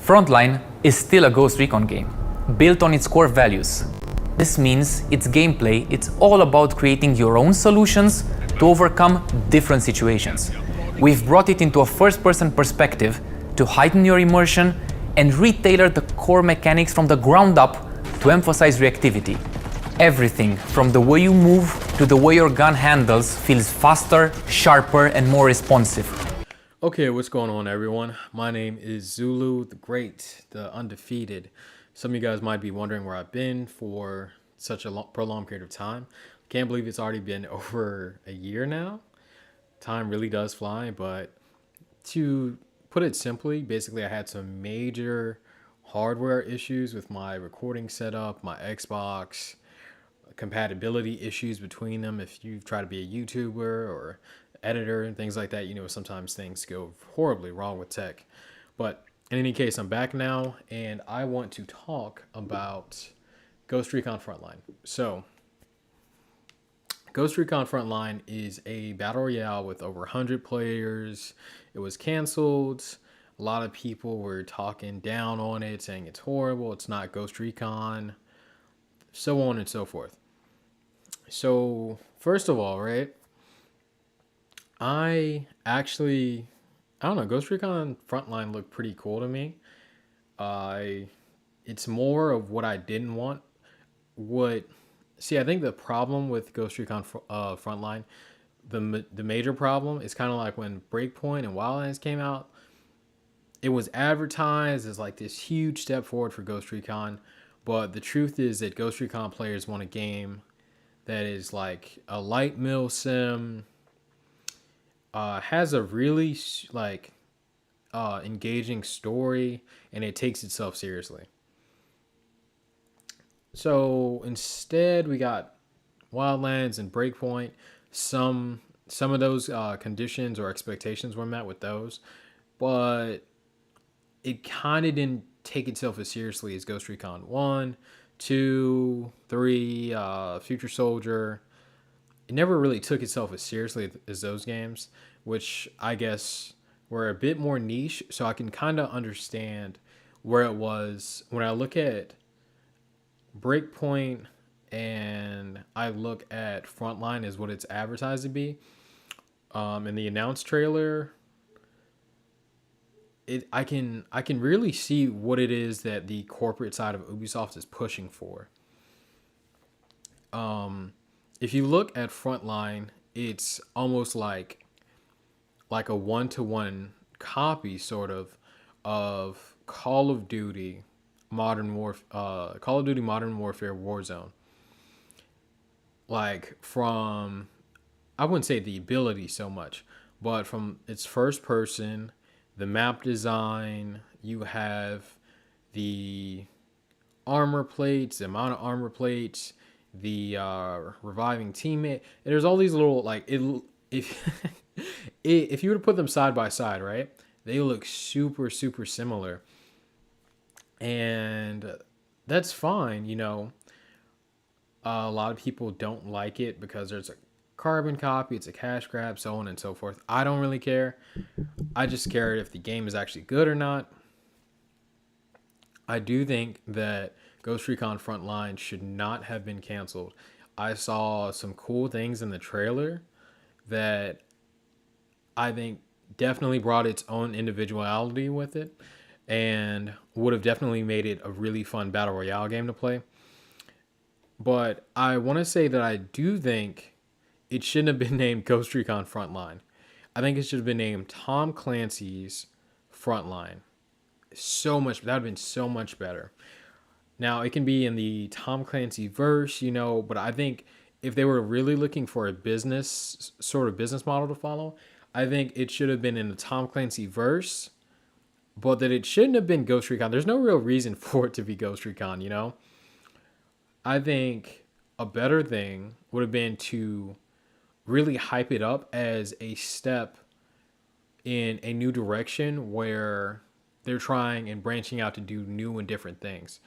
Frontline is still a Ghost Recon game, built on its core values. This means its gameplay, it's all about creating your own solutions to overcome different situations. We've brought it into a first-person perspective to heighten your immersion and retailor the core mechanics from the ground up to emphasize reactivity. Everything from the way you move to the way your gun handles feels faster, sharper, and more responsive. Okay, what's going on, everyone? My name is Zulu, the Great, the Undefeated. Some of you guys might be wondering where I've been for such a prolonged period of time. Can't believe it's already been over a year now. Time really does fly, but to put it simply, basically I had some major hardware issues with my recording setup, my Xbox, compatibility issues between them. If you try to be a YouTuber or editor and things like that, you know, sometimes things go horribly wrong with tech. But in any case, I'm back now and I want to talk about Ghost Recon Frontline. So Ghost Recon Frontline is a battle royale with over 100 players. It was canceled. A lot of people were talking down on it, saying it's horrible, it's not Ghost Recon, so on and so forth. So first of all, right, I don't know, Ghost Recon Frontline looked pretty cool to me. It's more of what I didn't want. I think the problem with Ghost Recon Frontline, the major problem is kind of like when Breakpoint and Wildlands came out. It was advertised as like this huge step forward for Ghost Recon, but the truth is that Ghost Recon players want a game that is like a light mill sim, has a really engaging story, and it takes itself seriously. So instead, we got Wildlands and Breakpoint. Some of those conditions or expectations were met with those, but it kind of didn't take itself as seriously as Ghost Recon 1, 2, 3, Future Soldier. It never really took itself as seriously as those games, which I guess were a bit more niche, so I can kind of understand where it was. When I look at Breakpoint and I look at Frontline as what it's advertised to be, in the announced trailer, I can really see what it is that the corporate side of Ubisoft is pushing for. If you look at Frontline, it's almost like a one-to-one copy sort of Call of Duty Modern Warfare Warzone. Like from, I wouldn't say the ability so much, but from its first person, the map design, you have the armor plates, the amount of armor plates, the reviving teammate. And there's all these little if you were to put them side by side, right, they look super similar, and that's fine. You know, a lot of people don't like it because there's a carbon copy, it's a cash grab, so on and so forth. I don't really care. I just care if the game is actually good or not. I do think that Ghost Recon Frontline should not have been canceled. I saw some cool things in the trailer that I think definitely brought its own individuality with it and would have definitely made it a really fun battle royale game to play. But I want to say that I do think it shouldn't have been named Ghost Recon Frontline. I think it should have been named Tom Clancy's Frontline. That would have been so much better. Now, it can be in the Tom Clancy verse, you know, but I think if they were really looking for a business model to follow, I think it should have been in the Tom Clancy verse, but that it shouldn't have been Ghost Recon. There's no real reason for it to be Ghost Recon, you know? I think a better thing would have been to really hype it up as a step in a new direction where they're trying and branching out to do new and different things,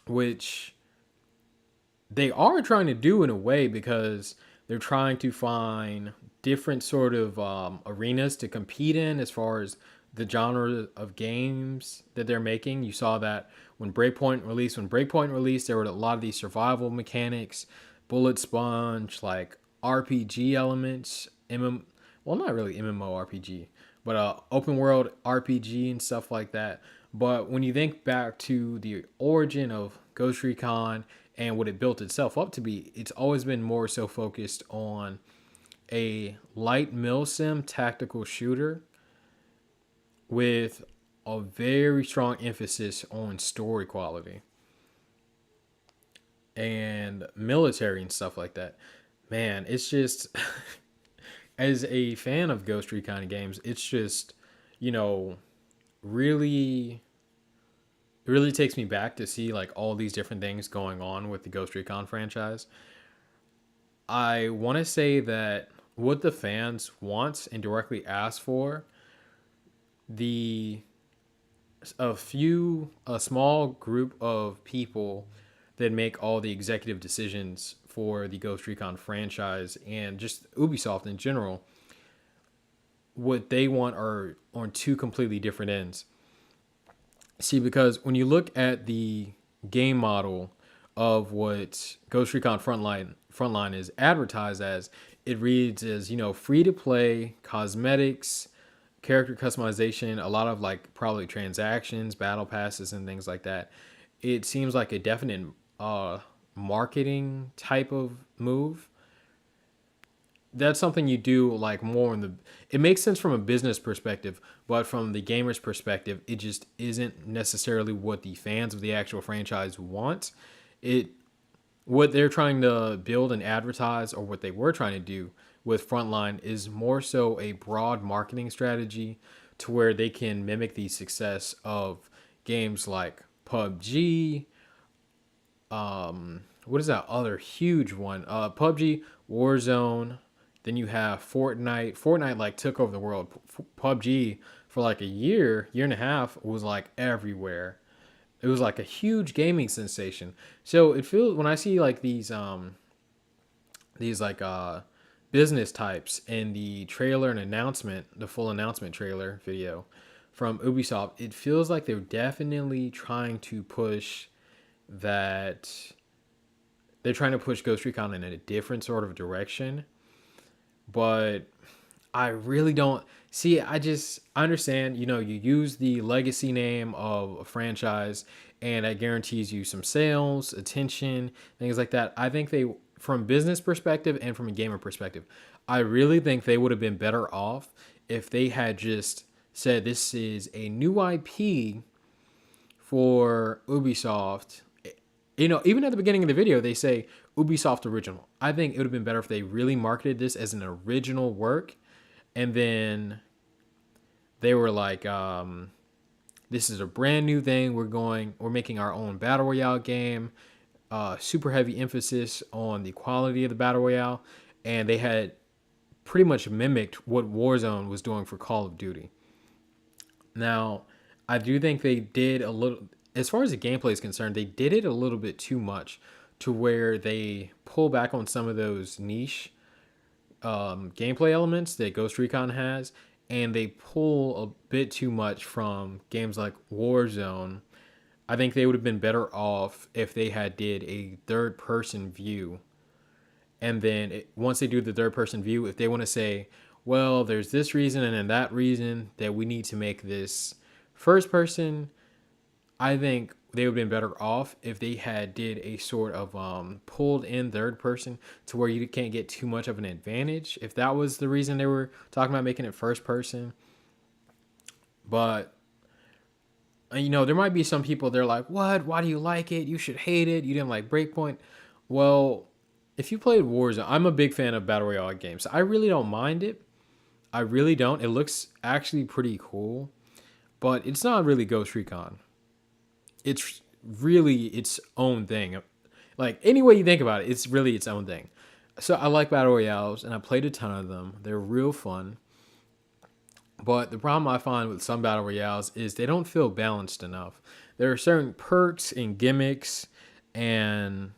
which they are trying to do in a way, because they're trying to find different sort of arenas to compete in as far as the genre of games that they're making. You saw that when Breakpoint released. When Breakpoint released, there were a lot of these survival mechanics, bullet sponge, like RPG elements, well, not really MMORPG, but open world RPG and stuff like that. But when you think back to the origin of Ghost Recon and what it built itself up to be, it's always been more so focused on a light milsim tactical shooter with a very strong emphasis on story quality and military and stuff like that. Man, it's just as a fan of Ghost Recon games, it's just, you know, really it really takes me back to see like all these different things going on with the Ghost Recon franchise. I want to say that what the fans want and directly ask for, the a small group of people that make all the executive decisions for the Ghost Recon franchise and just Ubisoft in general, what they want are on two completely different ends. See, because when you look at the game model of what Ghost Recon Frontline is advertised as, it reads as, free to play, cosmetics, character customization, a lot of like probably transactions, battle passes, and things like that. It seems like a definite marketing type of move. That's something you do like more in the it makes sense from a business perspective, but from the gamer's perspective, it just isn't necessarily what the fans of the actual franchise want. It what they're trying to build and advertise, or what they were trying to do with Frontline, is more so a broad marketing strategy to where they can mimic the success of games like PUBG. What is that other huge one? PUBG, Warzone. Then you have Fortnite. Fortnite like took over the world. PUBG for like a year and a half was like everywhere. It was like a huge gaming sensation. So it feels when I see like these like business types in the trailer and announcement, the full announcement trailer video from Ubisoft, it feels like they're definitely trying to push that they're trying to push Ghost Recon in a different sort of direction. But I really don't see. I understand, you use the legacy name of a franchise and that guarantees you some sales, attention, things like that. I think they, from business perspective and from a gamer perspective, I really think they would have been better off if they had just said this is a new IP for Ubisoft. Even at the beginning of the video, they say Ubisoft original. I think it would have been better if they really marketed this as an original work, and then they were like, this is a brand new thing. We're making our own battle royale game. Super heavy emphasis on the quality of the battle royale, and they had pretty much mimicked what Warzone was doing for Call of Duty. Now, I do think they did a little, as far as the gameplay is concerned, they did it a little bit too much to where they pull back on some of those niche gameplay elements that Ghost Recon has, and they pull a bit too much from games like Warzone. I think they would have been better off if they had did a third person view. And then once they do the third person view, if they want to say, well, there's this reason and then that reason that we need to make this first person, I think they would have been better off if they had did a sort of pulled in third person to where you can't get too much of an advantage. If that was the reason they were talking about making it first person. But there might be some people, they're like, what? Why do you like it? You should hate it. You didn't like Breakpoint. Well, if you played Warzone, I'm a big fan of Battle Royale games. I really don't mind it. I really don't. It looks actually pretty cool. But it's not really Ghost Recon. It's really its own thing. Like, any way you think about it, it's really its own thing. So I like Battle Royales, and I played a ton of them. They're real fun. But the problem I find with some Battle Royales is they don't feel balanced enough. There are certain perks and gimmicks and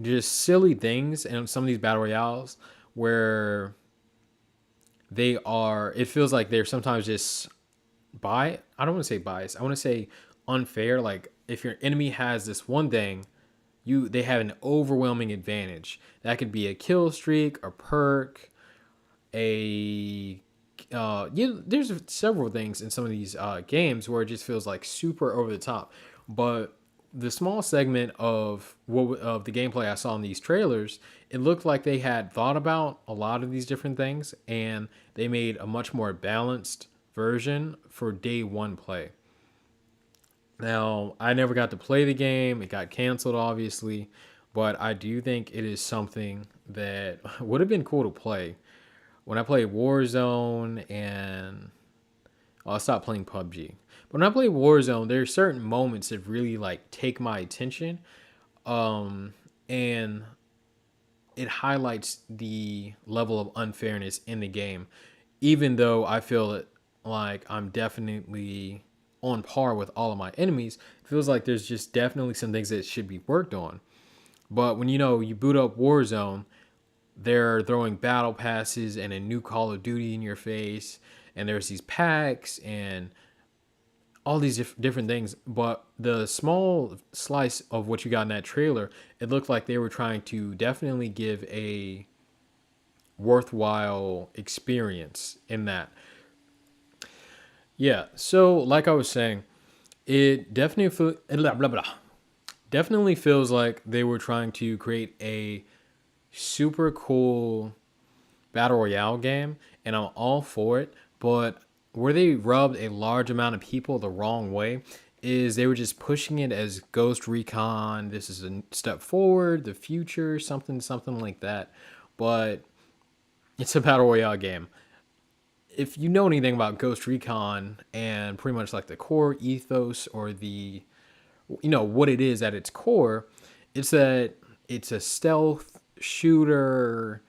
just silly things in some of these Battle Royales where it feels like they're sometimes just I don't want to say bias. I want to say unfair. Like if your enemy has this one thing, they have an overwhelming advantage. That could be a kill streak, a perk, a there's several things in some of these games where it just feels like super over the top. But the small segment of the gameplay I saw in these trailers, it looked like they had thought about a lot of these different things, and they made a much more balanced version for day one play. Now, I never got to play the game. It got canceled, obviously, but I do think it is something that would have been cool to play. When I played Warzone and I stopped playing PUBG. But when I play Warzone, there are certain moments that really like take my attention, and it highlights the level of unfairness in the game. Even though I feel it like I'm definitely on par with all of my enemies, it feels like there's just definitely some things that should be worked on. But when you boot up Warzone, they're throwing battle passes and a new Call of Duty in your face, and there's these packs and all these different things. But the small slice of what you got in that trailer, it looked like they were trying to definitely give a worthwhile experience in that. Yeah, so like I was saying, it definitely feels like they were trying to create a super cool battle royale game, and I'm all for it. But where they rubbed a large amount of people the wrong way is they were just pushing it as Ghost Recon. This is a step forward, the future, something like that. But it's a battle royale game. If you know anything about Ghost Recon and pretty much like the core ethos or the what it is at its core, it's that it's a stealth shooter,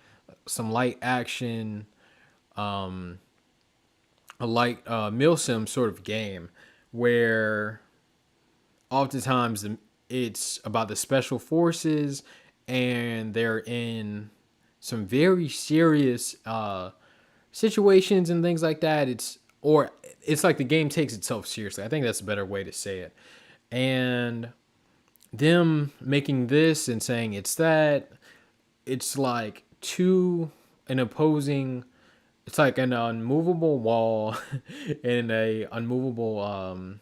some light action, a light milsim sort of game where oftentimes it's about the special forces, and they're in some very serious situations and things like that. It's like the game takes itself seriously. I think that's a better way to say it. And them making this and saying it's that, it's like an opposing, it's like an unmovable wall and a unmovable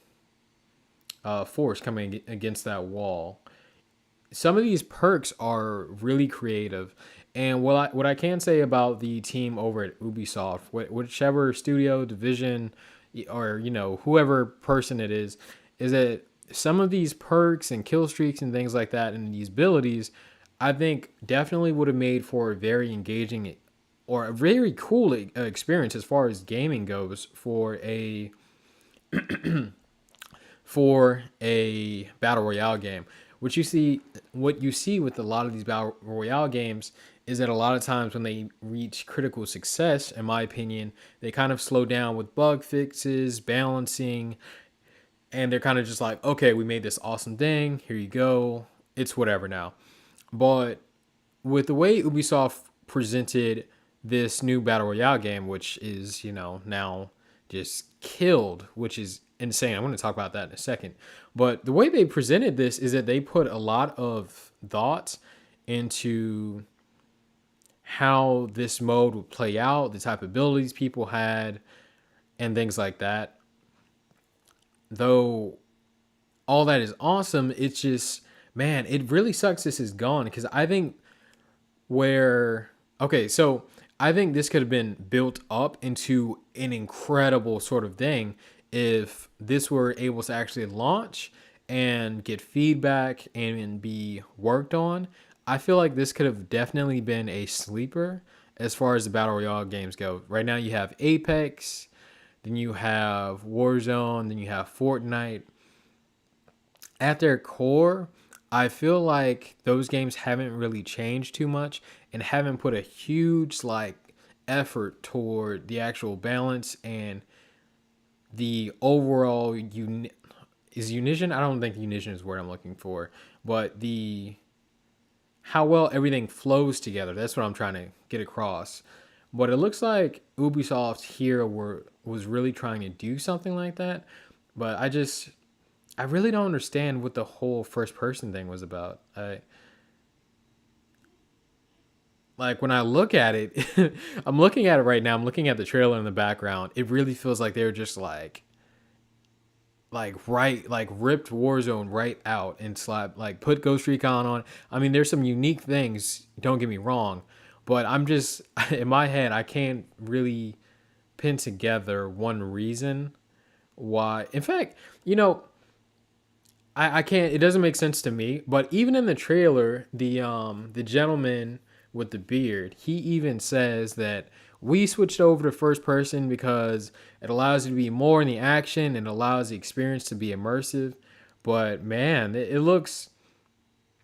force coming against that wall. Some of these perks are really creative, and what I can say about the team over at Ubisoft, whichever studio division or whoever person it is that some of these perks and kill streaks and things like that and these abilities, I think definitely would have made for a very engaging or a very cool experience as far as gaming goes for a battle royale game. What you see with a lot of these battle royale games is that a lot of times when they reach critical success, in my opinion, they kind of slow down with bug fixes, balancing, and they're kind of just like, okay, we made this awesome thing, here you go, it's whatever now. But with the way Ubisoft presented this new battle royale game, which is now just killed, which is insane. I'm going to talk about that in a second. But the way they presented this is that they put a lot of thought into how this mode would play out, the type of abilities people had, and things like that. Though all that is awesome, it's just, man, it really sucks this is gone, because I think I think this could have been built up into an incredible sort of thing if this were able to actually launch and get feedback and be worked on. I feel like this could have definitely been a sleeper as far as the battle royale games go. Right now you have Apex, then you have Warzone, then you have Fortnite. At their core, I feel like those games haven't really changed too much and haven't put a huge effort toward the actual balance and the overall is unition. I don't think unition is the word I'm looking for, but how well everything flows together. That's what I'm trying to get across. But it looks like Ubisoft here was really trying to do something like that. But I really don't understand what the whole first person thing was about. Like when I look at it, I'm looking at it right now. I'm looking at the trailer in the background. It really feels like they're just like ripped Warzone right out and slap like put Ghost Recon on. I mean, there's some unique things, don't get me wrong, but I'm just in my head I can't really pin together one reason why. In fact, I can't, it doesn't make sense to me, but even in the trailer, the gentleman with the beard, he even says that we switched over to first person because it allows you to be more in the action and allows the experience to be immersive. But man, it looks,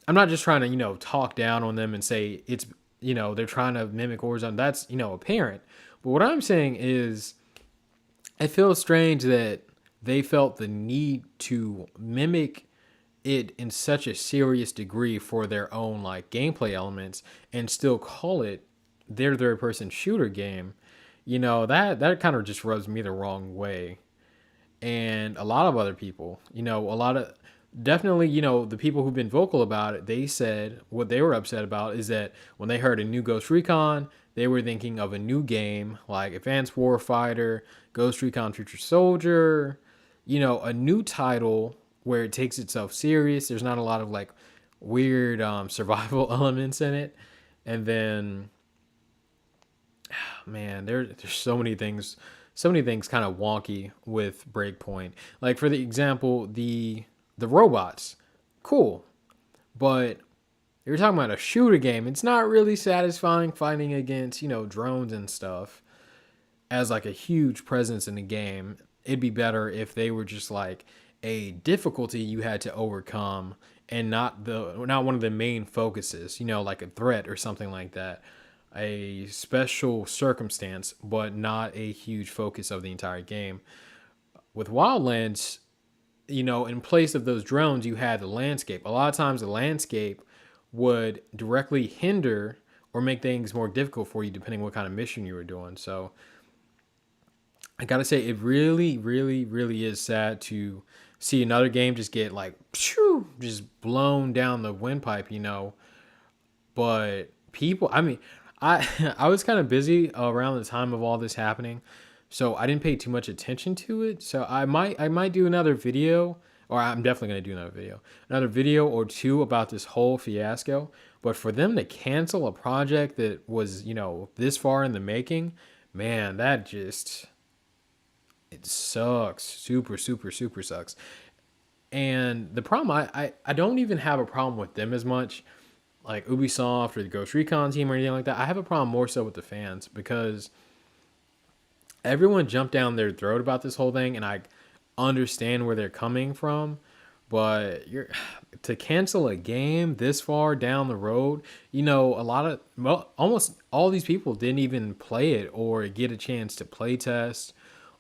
I'm not just trying to, talk down on them and say it's, they're trying to mimic Warzone. That's, apparent. But what I'm saying is it feels strange that they felt the need to mimic it in such a serious degree for their own like gameplay elements and still call it their third person shooter game. That kind of just rubs me the wrong way. And a lot of other people, a lot of definitely, the people who've been vocal about it, they said what they were upset about is that when they heard a new Ghost Recon, they were thinking of a new game like Advanced Warfighter, Ghost Recon Future Soldier, a new title where it takes itself serious. There's not a lot of like weird survival elements in it. And then, man, there's so many things kind of wonky with Breakpoint. Like for the example, the robots, cool, but you're talking about a shooter game. It's not really satisfying fighting against drones and stuff as like a huge presence in the game. It'd be better if they were just like a difficulty you had to overcome and not one of the main focuses, like a threat or something like that. A special circumstance, but not a huge focus of the entire game. With Wildlands, in place of those drones, you had the landscape. A lot of times the landscape would directly hinder or make things more difficult for you depending on what kind of mission you were doing. So I gotta say, it really, really, really is sad to see another game just get like just blown down the windpipe, But people, I mean, I I was kind of busy around the time of all this happening, so I didn't pay too much attention to it. So I might do another video, or I'm definitely gonna do another video or two about this whole fiasco. But for them to cancel a project that was this far in the making, man, that just it sucks. Super, super, super sucks. And the problem, I don't even have a problem with them as much, like Ubisoft or the Ghost Recon team or anything like that. I have a problem more so with the fans because everyone jumped down their throat about this whole thing, and I understand where they're coming from. But to cancel a game this far down the road, almost all these people didn't even play it or get a chance to play test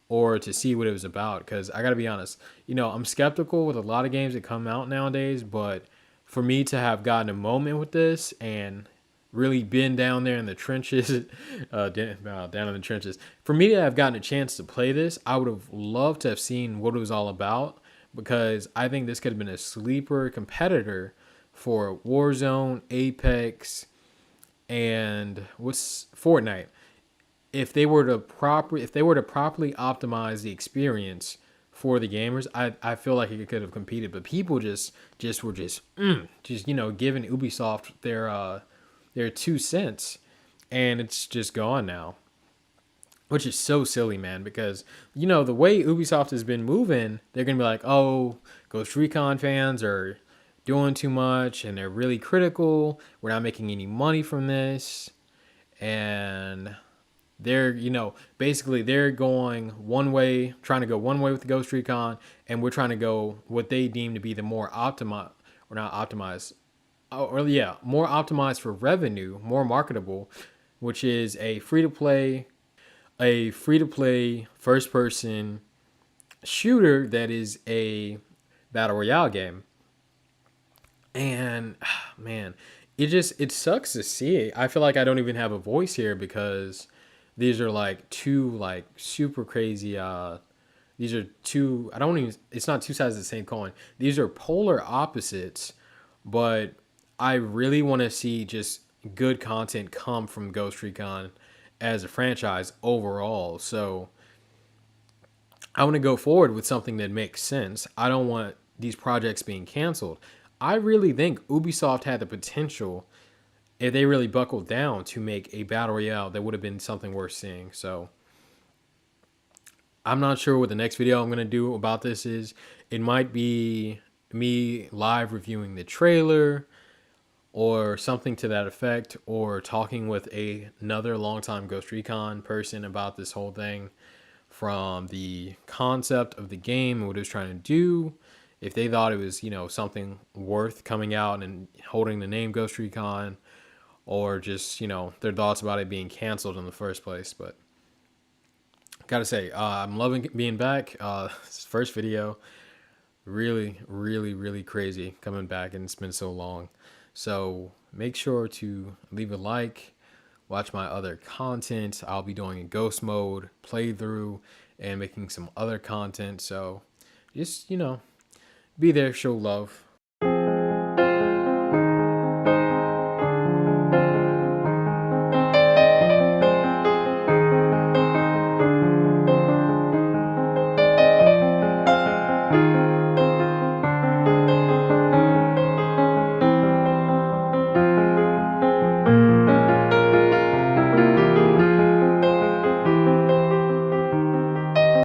or to see what it was about. Because I got to be honest, I'm skeptical with a lot of games that come out nowadays. But for me to have gotten a moment with this and really been down there in the trenches, down in the trenches, for me to have gotten a chance to play this, I would have loved to have seen what it was all about. Because I think this could have been a sleeper competitor for Warzone, Apex, and what's Fortnite. If they were to properly optimize the experience for the gamers, I feel like it could have competed. But people just were giving Ubisoft their 2 cents, and it's just gone now, which is so silly, man. Because the way Ubisoft has been moving, they're gonna be like, oh, Ghost Recon fans are doing too much and they're really critical. We're not making any money from this, and they're basically they're going one way, trying to go one way with the Ghost Recon, and we're trying to go what they deem to be the more optimized, or not optimized, more optimized for revenue, more marketable, which is a free to play first person shooter that is a battle royale game. And man, it sucks to see it. I feel like I don't even have a voice here because these are like two like super crazy these are two, I don't even, it's not two sides of the same coin. These are polar opposites, but I really want to see just good content come from Ghost Recon as a franchise overall. So I want to go forward with something that makes sense. I don't want these projects being canceled. I really think Ubisoft had the potential, if they really buckled down, to make a battle royale that would have been something worth seeing. So I'm not sure what the next video I'm going to do about this is. It might be me live reviewing the trailer or something to that effect, or talking with another longtime Ghost Recon person about this whole thing, from the concept of the game and what it was trying to do, if they thought it was, something worth coming out and holding the name Ghost Recon, or just, their thoughts about it being canceled in the first place. But gotta say, I'm loving being back. First video, really, really, really crazy coming back, and it's been so long. So make sure to leave a like, watch my other content. I'll be doing a ghost mode playthrough and making some other content. So just, be there, show love.